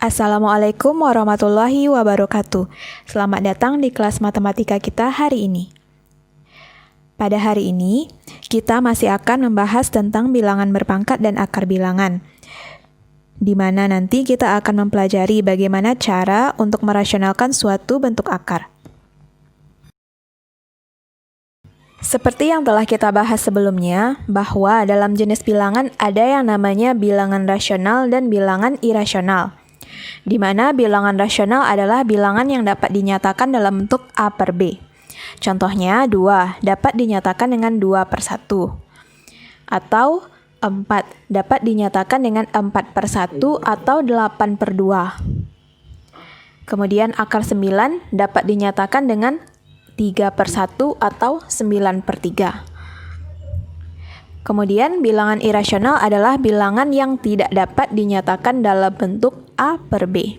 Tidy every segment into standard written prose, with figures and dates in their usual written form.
Assalamualaikum warahmatullahi wabarakatuh. Selamat datang di kelas matematika kita hari ini. Pada hari ini, kita masih akan membahas tentang bilangan berpangkat dan akar bilangan, di mana nanti kita akan mempelajari bagaimana cara untuk merasionalkan suatu bentuk akar. Seperti yang telah kita bahas sebelumnya, bahwa dalam jenis bilangan ada yang namanya bilangan rasional dan bilangan irasional, di mana bilangan rasional adalah bilangan yang dapat dinyatakan dalam bentuk A per B. Contohnya 2 dapat dinyatakan dengan 2/1, atau 4 dapat dinyatakan dengan 4/1 atau 8/2. Kemudian akar 9 dapat dinyatakan dengan 3/1 atau 9/3. Kemudian bilangan irasional adalah bilangan yang tidak dapat dinyatakan dalam bentuk A per B.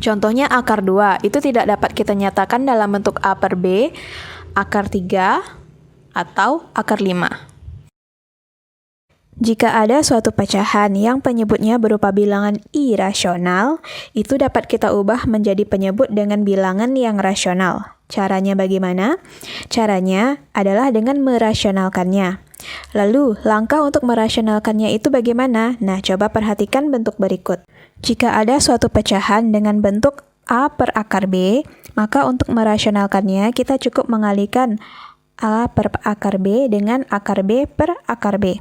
Contohnya akar 2 itu tidak dapat kita nyatakan dalam bentuk A per B, akar 3, atau akar 5. Jika ada suatu pecahan yang penyebutnya berupa bilangan irasional, itu dapat kita ubah menjadi penyebut dengan bilangan yang rasional. Caranya bagaimana? Caranya adalah dengan merasionalkannya. Lalu, langkah untuk merasionalkannya itu bagaimana? Nah, coba perhatikan bentuk berikut. Jika ada suatu pecahan dengan bentuk A per akar B, maka untuk merasionalkannya kita cukup mengalihkan A per akar B dengan akar B per akar B.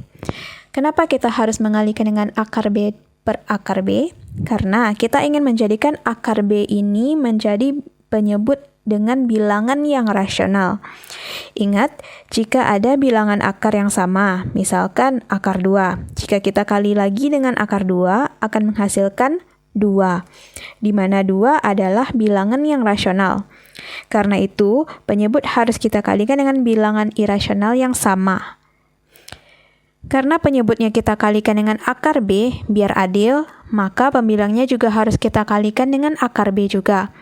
Kenapa kita harus mengalihkan dengan akar B per akar B? Karena kita ingin menjadikan akar B ini menjadi penyebut dengan bilangan yang rasional. Ingat, jika ada bilangan akar yang sama, misalkan akar 2, jika kita kali lagi dengan akar 2 akan menghasilkan 2, di mana 2 adalah bilangan yang rasional. Karena itu, penyebut harus kita kalikan dengan bilangan irasional yang sama. Karena penyebutnya kita kalikan dengan akar B, biar adil, maka pembilangnya juga harus kita kalikan dengan akar B juga.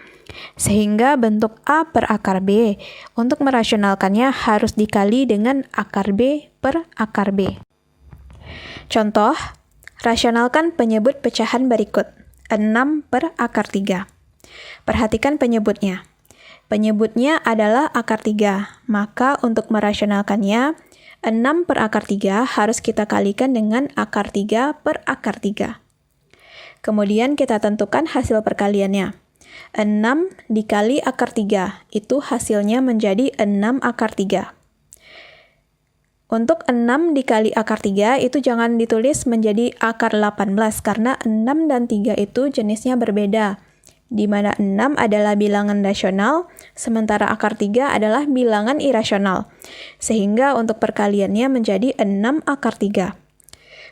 Sehingga bentuk A per akar B, untuk merasionalkannya harus dikali dengan akar B per akar B. Contoh, rasionalkan penyebut pecahan berikut, 6 per akar 3. Perhatikan penyebutnya. Penyebutnya adalah akar 3, maka untuk merasionalkannya, 6 per akar 3 harus kita kalikan dengan akar 3 per akar 3. Kemudian kita tentukan hasil perkaliannya. 6 dikali akar 3, itu hasilnya menjadi 6 akar 3. Untuk 6 dikali akar 3, itu jangan ditulis menjadi akar 18, karena 6 dan 3 itu jenisnya berbeda, di mana 6 adalah bilangan rasional, sementara akar 3 adalah bilangan irasional. Sehingga untuk perkaliannya menjadi 6 akar 3.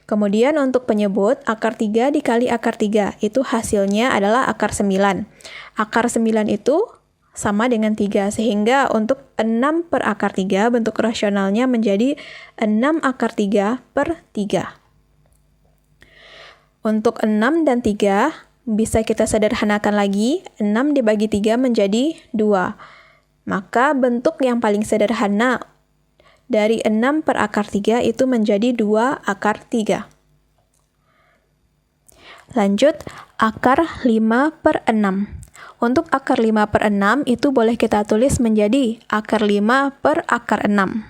Kemudian untuk penyebut, akar 3 dikali akar 3, itu hasilnya adalah akar 9. Akar 9 itu sama dengan 3, sehingga untuk 6 per akar 3, bentuk rasionalnya menjadi 6 akar 3 per 3. Untuk 6 dan 3, bisa kita sederhanakan lagi, 6 dibagi 3 menjadi 2. Maka bentuk yang paling sederhana dari 6 per akar 3 itu menjadi 2 akar 3. Lanjut, akar 5 per 6. Untuk akar 5 per 6 itu boleh kita tulis menjadi akar 5 per akar 6.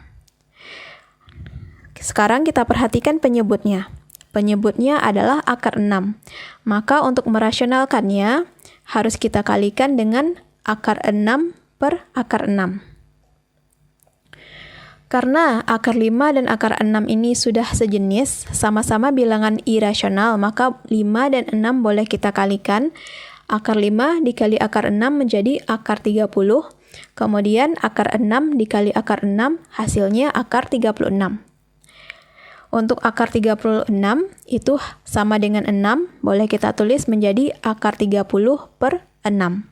Sekarang kita perhatikan penyebutnya. Penyebutnya adalah akar 6. Maka untuk merasionalkannya, harus kita kalikan dengan akar 6 per akar 6. Karena akar 5 dan akar 6 ini sudah sejenis, sama-sama bilangan irasional, maka 5 dan 6 boleh kita kalikan. Akar 5 dikali akar 6 menjadi akar 30, kemudian akar 6 dikali akar 6 hasilnya akar 36. Untuk akar 36 itu sama dengan 6, boleh kita tulis menjadi akar 30 per 6.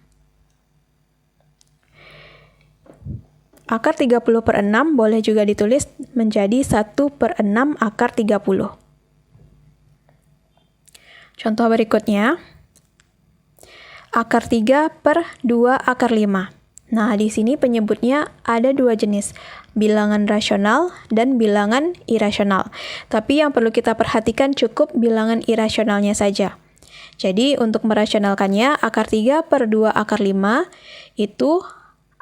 Akar 30 per 6 boleh juga ditulis menjadi 1 per 6 akar 30. Contoh berikutnya, akar 3 per 2 akar 5. Nah, di sini penyebutnya ada dua jenis, bilangan rasional dan bilangan irasional. Tapi yang perlu kita perhatikan cukup bilangan irasionalnya saja. Jadi untuk merasionalkannya, akar 3 per 2 akar 5 itu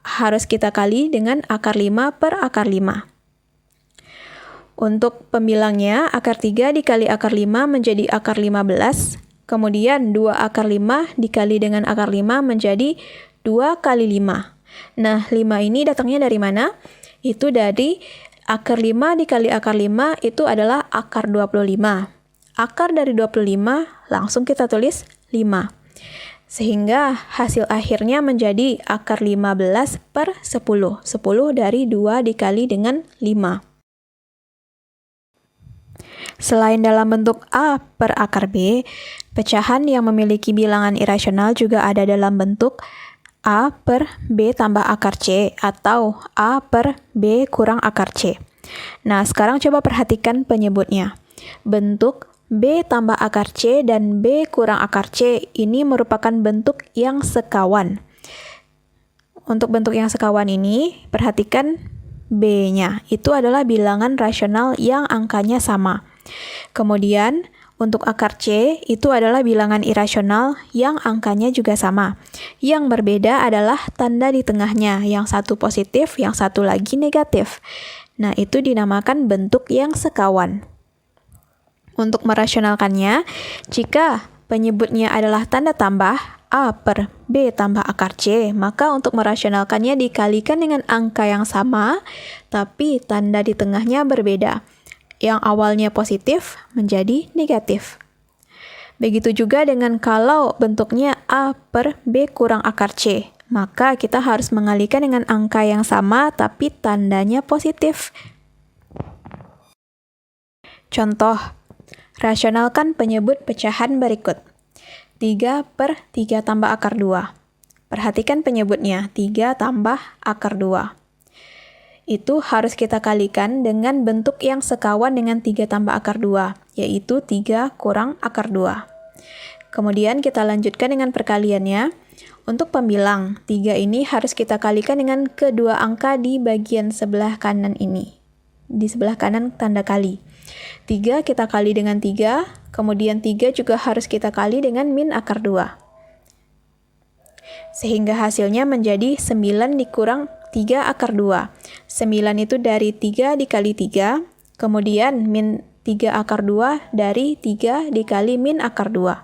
harus kita kali dengan akar 5 per akar 5. Untuk pembilangnya, akar 3 dikali akar 5 menjadi akar 15. Kemudian 2 akar 5 dikali dengan akar 5 menjadi 2 kali 5. Nah, 5 ini datangnya dari mana? Itu dari akar 5 dikali akar 5 itu adalah akar 25. Akar dari 25 langsung kita tulis 5. Sehingga hasil akhirnya menjadi akar 15 per 10. 10 dari 2 dikali dengan 5. Selain dalam bentuk A per akar B, pecahan yang memiliki bilangan irasional juga ada dalam bentuk A per B tambah akar C atau A per B kurang akar C. Nah, sekarang coba perhatikan penyebutnya. Bentuk B tambah akar C dan B kurang akar C ini merupakan bentuk yang sekawan. Untuk bentuk yang sekawan ini, perhatikan B-nya. Itu adalah bilangan rasional yang angkanya sama. Kemudian, untuk akar C itu adalah bilangan irasional yang angkanya juga sama. Yang berbeda adalah tanda di tengahnya, yang satu positif, yang satu lagi negatif. Nah, itu dinamakan bentuk yang sekawan. Untuk merasionalkannya, jika penyebutnya adalah tanda tambah A per B tambah akar C, maka untuk merasionalkannya dikalikan dengan angka yang sama, tapi tanda di tengahnya berbeda. Yang awalnya positif menjadi negatif. Begitu juga dengan kalau bentuknya A per B kurang akar C, maka kita harus mengalihkan dengan angka yang sama tapi tandanya positif. Contoh, rasionalkan penyebut pecahan berikut. 3 per 3 tambah akar 2. Perhatikan penyebutnya, 3 tambah akar 2. Itu harus kita kalikan dengan bentuk yang sekawan dengan 3 tambah akar 2, yaitu 3 kurang akar 2. Kemudian kita lanjutkan dengan perkaliannya. Untuk pembilang, 3 ini harus kita kalikan dengan kedua angka di bagian sebelah kanan ini. Di sebelah kanan tanda kali. 3 kita kali dengan 3, kemudian 3 juga harus kita kali dengan min akar 2. Sehingga hasilnya menjadi 9 dikurang 3 akar 2. 9 itu dari 3 dikali 3, kemudian min 3 akar 2 dari 3 dikali min akar 2.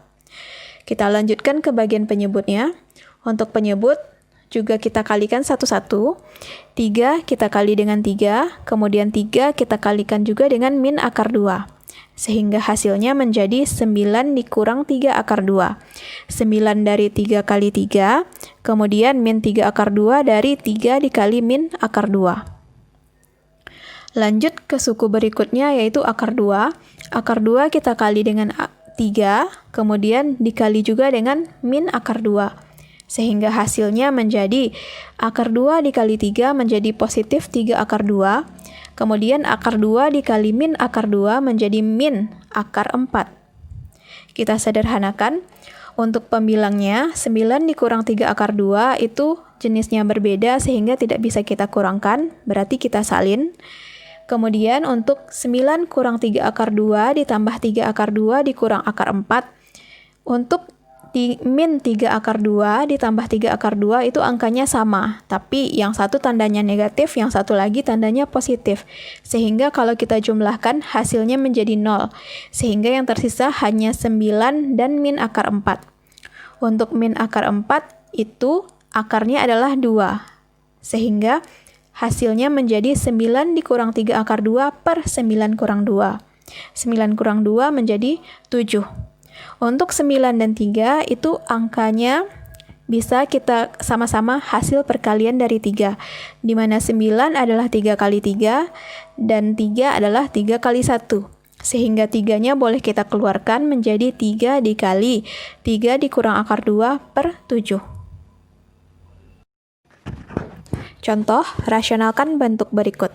Kita lanjutkan ke bagian penyebutnya. Untuk penyebut, juga kita kalikan satu-satu. 3 kita kali dengan 3, kemudian 3 kita kalikan juga dengan min akar 2. Sehingga hasilnya menjadi 9 dikurang 3 akar 2. 9 dari 3 kali 3, kemudian min 3 akar 2 dari 3 dikali min akar 2. Lanjut ke suku berikutnya yaitu akar 2. Akar 2 kita kali dengan 3, kemudian dikali juga dengan min akar 2. Sehingga hasilnya menjadi akar 2 dikali 3 menjadi positif 3 akar 2. Kemudian akar 2 dikali min akar 2 menjadi min akar 4. Kita sederhanakan. Untuk pembilangnya, 9 dikurang 3 akar 2 itu jenisnya berbeda sehingga tidak bisa kita kurangkan, berarti kita salin. Kemudian untuk 9 kurang 3 akar 2 ditambah 3 akar 2 dikurang akar 4. Untuk min 3 akar 2 ditambah 3 akar 2 itu angkanya sama, tapi yang satu tandanya negatif, yang satu lagi tandanya positif. Sehingga kalau kita jumlahkan hasilnya menjadi 0, sehingga yang tersisa hanya 9 dan min akar 4. Untuk min akar 4 itu akarnya adalah 2, sehingga hasilnya menjadi 9 dikurang 3 akar 2 per 9 kurang 2. 9 kurang 2 menjadi 7. Untuk 9 dan 3 itu angkanya bisa kita sama-sama hasil perkalian dari 3, di mana 9 adalah 3 kali 3 dan 3 adalah 3 kali 1. Sehingga 3-nya boleh kita keluarkan menjadi 3 dikali 3 dikurang akar 2 per 7. Contoh, rasionalkan bentuk berikut.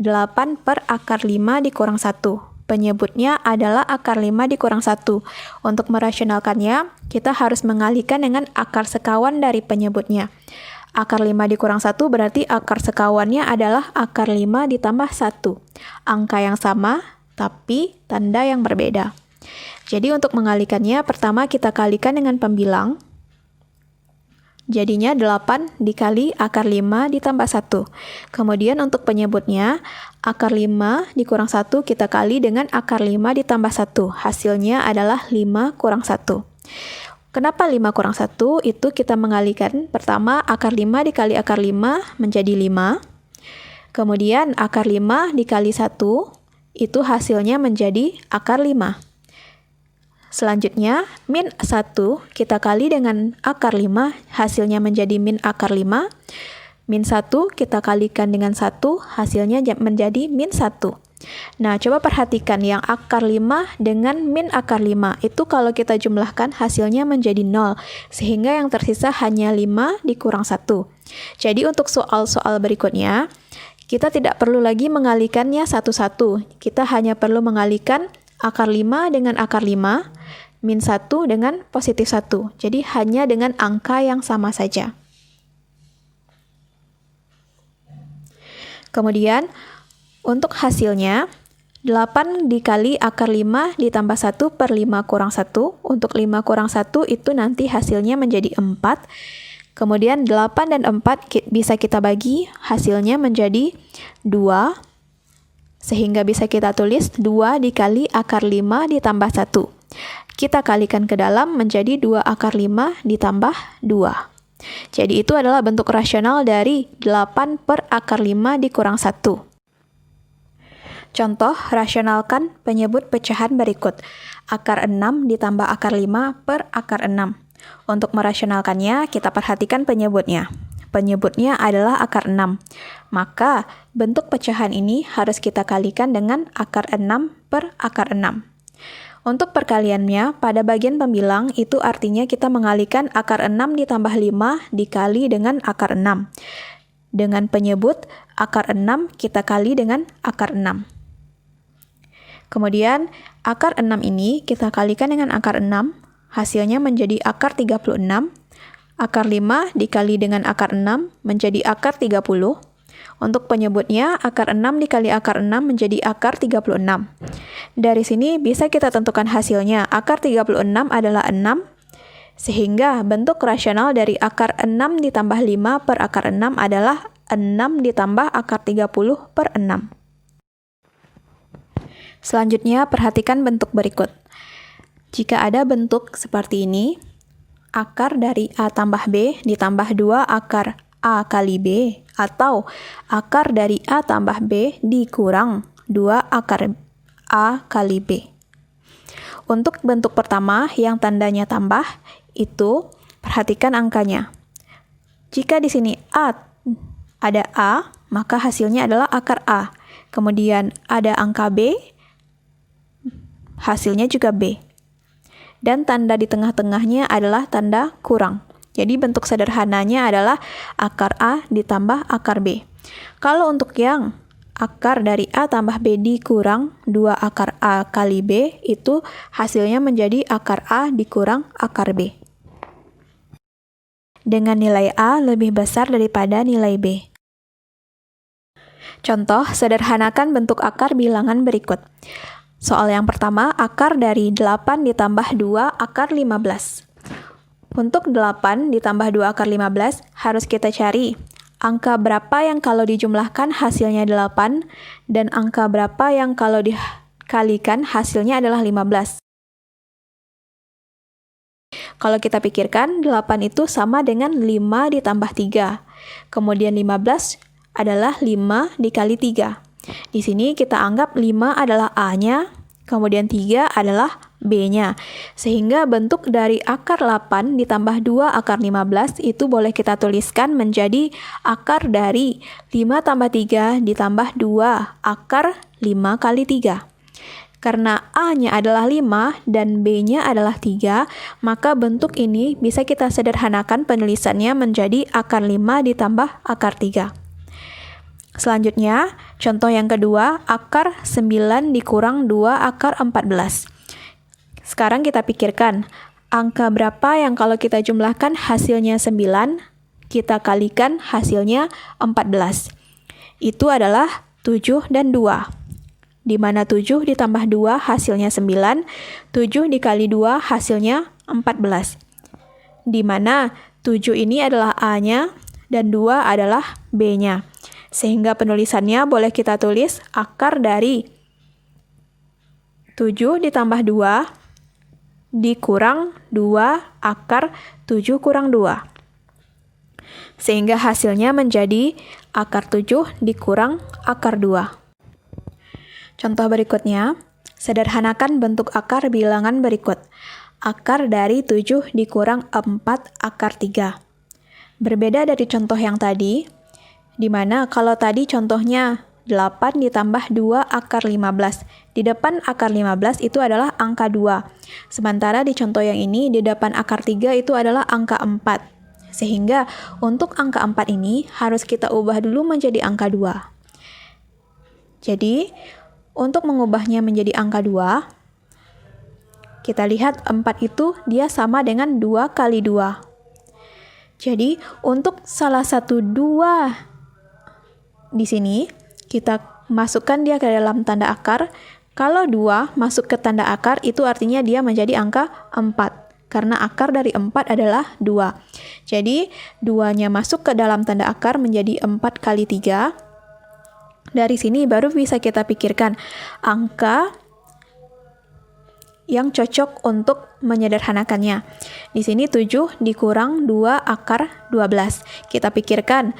8 per akar 5 dikurang 1. Penyebutnya adalah akar 5 dikurang 1. Untuk merasionalkannya, kita harus mengalihkan dengan akar sekawan dari penyebutnya. Akar 5 dikurang 1 berarti akar sekawannya adalah akar 5 ditambah 1. Angka yang sama, tapi tanda yang berbeda. Jadi untuk mengalikannya, pertama kita kalikan dengan pembilang. Jadinya 8 dikali akar 5 ditambah 1. Kemudian untuk penyebutnya, akar 5 dikurang 1 kita kali dengan akar 5 ditambah 1. Hasilnya adalah 5 kurang 1. Kenapa 5 kurang 1? Itu kita mengalikan. Pertama, akar 5 dikali akar 5 menjadi 5. Kemudian akar 5 dikali 1, itu hasilnya menjadi akar 5. Selanjutnya, min 1 kita kali dengan akar 5, hasilnya menjadi min akar 5. Min 1 kita kalikan dengan 1, hasilnya menjadi min 1. Nah, coba perhatikan yang akar 5 dengan min akar 5. Itu kalau kita jumlahkan hasilnya menjadi 0, sehingga yang tersisa hanya 5 dikurang 1. Jadi untuk soal-soal berikutnya, kita tidak perlu lagi mengalikannya satu-satu. Kita hanya perlu mengalihkan akar 5 dengan akar 5, min 1 dengan positif 1. Jadi hanya dengan angka yang sama saja. Kemudian, untuk hasilnya, 8 dikali akar 5 ditambah 1 per 5 kurang 1. Untuk 5 kurang 1 itu nanti hasilnya menjadi 4. Kemudian 8 dan 4 bisa kita bagi, hasilnya menjadi 2. Sehingga bisa kita tulis 2 dikali akar 5 ditambah 1. Kita kalikan ke dalam menjadi 2 akar 5 ditambah 2. Jadi itu adalah bentuk rasional dari 8 per akar 5 dikurang 1. Contoh, rasionalkan penyebut pecahan berikut. Akar 6 ditambah akar 5 per akar 6. Untuk merasionalkannya, kita perhatikan penyebutnya. Penyebutnya adalah akar 6. Maka, bentuk pecahan ini harus kita kalikan dengan akar 6 per akar 6. Untuk perkaliannya, pada bagian pembilang itu artinya kita mengalihkan akar 6 ditambah 5 dikali dengan akar 6. Dengan penyebut, akar 6 kita kali dengan akar 6. Kemudian, akar 6 ini kita kalikan dengan akar 6, hasilnya menjadi akar 36. Akar 5 dikali dengan akar 6 menjadi akar 30. Untuk penyebutnya, akar 6 dikali akar 6 menjadi akar 36. Dari sini bisa kita tentukan hasilnya. Akar 36 adalah 6, sehingga bentuk rasional dari akar 6 ditambah 5 per akar 6 adalah 6 ditambah akar 30 per 6. Selanjutnya, perhatikan bentuk berikut. Jika ada bentuk seperti ini, akar dari A tambah B ditambah 2 akar A kali B, atau akar dari A tambah B dikurang 2 akar A kali B. Untuk bentuk pertama yang tandanya tambah, itu perhatikan angkanya. Jika di sini ada A, maka hasilnya adalah akar A. Kemudian ada angka B, hasilnya juga B. Dan tanda di tengah-tengahnya adalah tanda kurang. Jadi bentuk sederhananya adalah akar A ditambah akar B. Kalau untuk yang akar dari A tambah B dikurang 2 akar A kali B, itu hasilnya menjadi akar A dikurang akar B. Dengan nilai A lebih besar daripada nilai B. Contoh, sederhanakan bentuk akar bilangan berikut. Soal yang pertama, akar dari 8 ditambah 2 akar 15. Untuk 8 ditambah 2 akar 15, harus kita cari angka berapa yang kalau dijumlahkan hasilnya 8, dan angka berapa yang kalau dikalikan hasilnya adalah 15. Kalau kita pikirkan, 8 itu sama dengan 5 ditambah 3. Kemudian 15 adalah 5 dikali 3. Di sini kita anggap 5 adalah A-nya, kemudian 3 adalah B-nya. Sehingga bentuk dari akar 8 ditambah 2 akar 15 itu boleh kita tuliskan menjadi akar dari 5 tambah 3 ditambah 2 akar 5 kali 3. Karena A-nya adalah 5 dan B-nya adalah 3, maka bentuk ini bisa kita sederhanakan penulisannya menjadi akar 5 ditambah akar 3. Selanjutnya, contoh yang kedua, akar 9 dikurang 2 akar 14. Sekarang kita pikirkan, angka berapa yang kalau kita jumlahkan hasilnya 9, kita kalikan hasilnya 14. Itu adalah 7 dan 2. di mana 7 ditambah 2 hasilnya 9, 7 dikali 2 hasilnya 14. Di mana 7 ini adalah A-nya dan 2 adalah B-nya. Sehingga penulisannya boleh kita tulis akar dari 7 ditambah 2 dikurang 2 akar 7 kurang 2. Sehingga hasilnya menjadi akar 7 dikurang akar 2. Contoh berikutnya, sederhanakan bentuk akar bilangan berikut. Akar dari 7 dikurang 4 akar 3. Berbeda dari contoh yang tadi, di mana kalau tadi contohnya 8 ditambah 2 akar 15. Di depan akar 15 itu adalah angka 2. Sementara di contoh yang ini, di depan akar 3 itu adalah angka 4. Sehingga untuk angka 4 ini harus kita ubah dulu menjadi angka 2. Jadi, untuk mengubahnya menjadi angka 2, kita lihat 4 itu dia sama dengan 2 kali 2. Jadi, untuk salah satu 2 di sini, kita masukkan dia ke dalam tanda akar. Kalau 2 masuk ke tanda akar, itu artinya dia menjadi angka 4. Karena akar dari 4 adalah 2. Jadi, 2-nya masuk ke dalam tanda akar menjadi 4 kali 3. Dari sini baru bisa kita pikirkan angka yang cocok untuk menyederhanakannya. Di sini 7 dikurang 2 akar 12. Kita pikirkan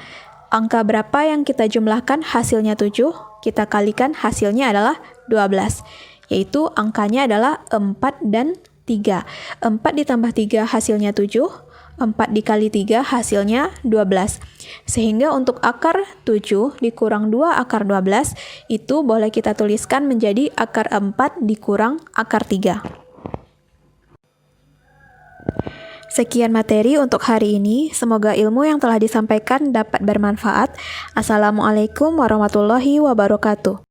angka berapa yang kita jumlahkan hasilnya 7, kita kalikan hasilnya adalah 12. Yaitu angkanya adalah 4 dan 3. 4 ditambah 3 hasilnya 7. 4 dikali 3 hasilnya 12. Sehingga untuk akar 7 dikurang 2 akar 12 itu boleh kita tuliskan menjadi akar 4 dikurang akar 3. Sekian materi untuk hari ini. Semoga ilmu yang telah disampaikan dapat bermanfaat. Assalamualaikum warahmatullahi wabarakatuh.